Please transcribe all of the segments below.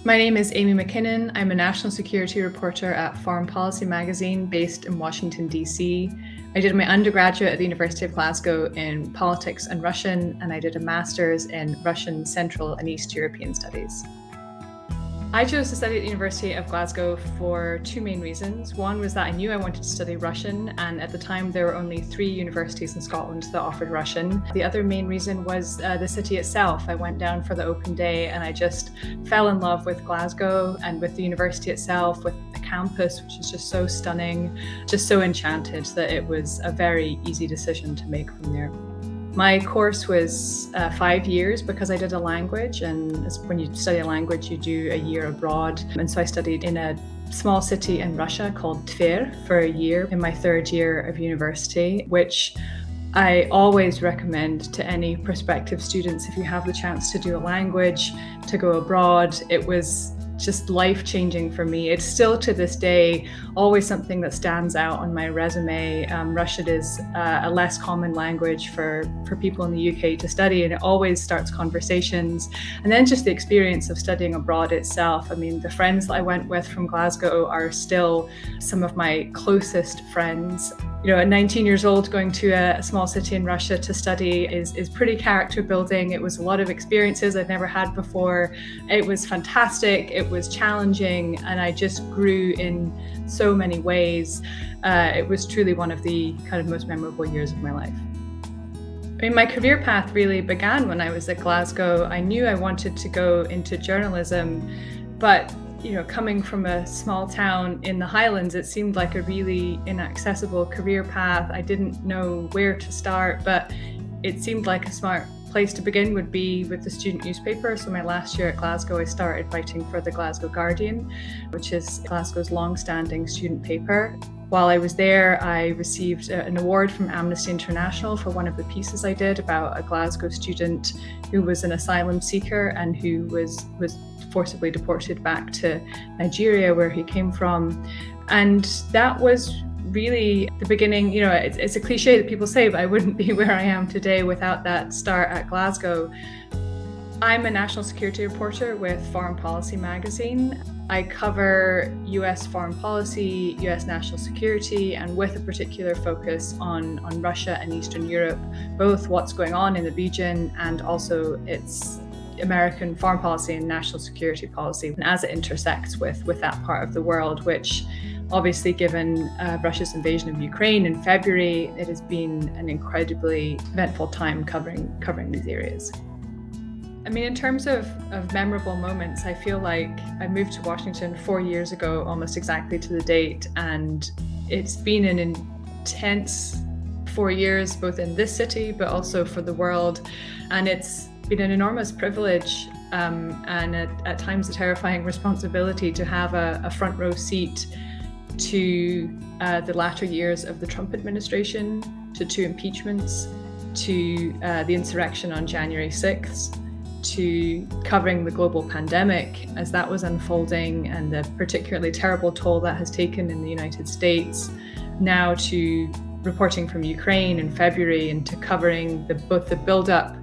My name is Amy MacKinnon. I'm a national security reporter at Foreign Policy magazine based in Washington, D.C. I did my undergraduate at the University of Glasgow in politics and Russian, and I did a master's in Russian, Central and East European studies. I chose to study at the University of Glasgow for two main reasons. One was that I knew I wanted to study Russian, and at the time there were only 3 universities in Scotland that offered Russian. The other main reason was the city itself. I went down for the open day and I just fell in love with Glasgow and with the university itself, with the campus, which is just so stunning, just so enchanted that it was a very easy decision to make from there. My course was 5 years because I did a language, and when you study a language, you do a year abroad. And so I studied in a small city in Russia called Tver for a year in my 3rd year of university, which I always recommend to any prospective students if you have the chance to do a language, to go abroad. It was just life-changing for me. It's still to this day always something that stands out on my resume. Russian is a less common language for people in the UK to study, and it always starts conversations. And then just the experience of studying abroad itself. I mean, the friends that I went with from Glasgow are still some of my closest friends. You know, at 19 years old, going to a small city in Russia to study is pretty character building. It was a lot of experiences I'd never had before. It was fantastic, it was challenging, and I just grew in so many ways. It was truly one of the kind of most memorable years of my life. I mean, my career path really began when I was at Glasgow. I knew I wanted to go into journalism, but coming from a small town in the Highlands, it seemed like a really inaccessible career path. I didn't know where to start, but it seemed like a smart place to begin would be with the student newspaper. So my last year at Glasgow, I started writing for the Glasgow Guardian, which is Glasgow's long-standing student paper. While I was there, I received an award from Amnesty International for one of the pieces I did about a Glasgow student who was an asylum seeker and who was forcibly deported back to Nigeria, where he came from. And that was really the beginning. It's a cliche that people say, but I wouldn't be where I am today without that start at Glasgow. I'm a national security reporter with Foreign Policy magazine. I cover US foreign policy, US national security, and with a particular focus on Russia and Eastern Europe, both what's going on in the region and also its American foreign policy and national security policy, and as it intersects with that part of the world, which obviously, given Russia's invasion of Ukraine in February, it has been an incredibly eventful time covering these areas. I mean, in terms of memorable moments, I feel like I moved to Washington 4 years ago, almost exactly to the date, and it's been an intense 4 years, both in this city, but also for the world. And it's been an enormous privilege and at times a terrifying responsibility to have a front row seat to the latter years of the Trump administration, to 2 impeachments, to the insurrection on January 6th, to covering the global pandemic as that was unfolding and the particularly terrible toll that has taken in the United States, now to reporting from Ukraine in February and to covering both the build-up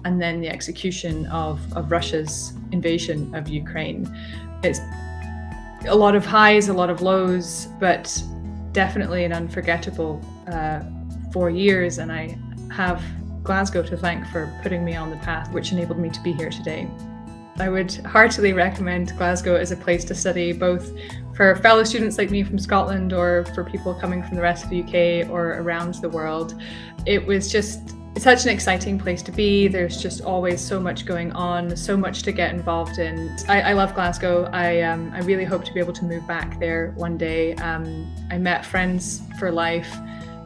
and then the execution of Russia's invasion of Ukraine. It's a lot of highs, a lot of lows, but definitely an unforgettable 4 years, and I have Glasgow to thank for putting me on the path which enabled me to be here today. I would heartily recommend Glasgow as a place to study, both for fellow students like me from Scotland or for people coming from the rest of the UK or around the world. It's such an exciting place to be. There's just always so much going on, so much to get involved in. I love Glasgow. I really hope to be able to move back there one day. I met friends for life.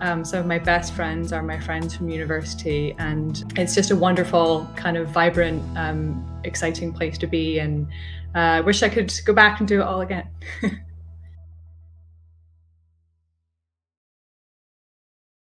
Some of my best friends are my friends from university, and it's just a wonderful, kind of vibrant, exciting place to be, and I wish I could go back and do it all again.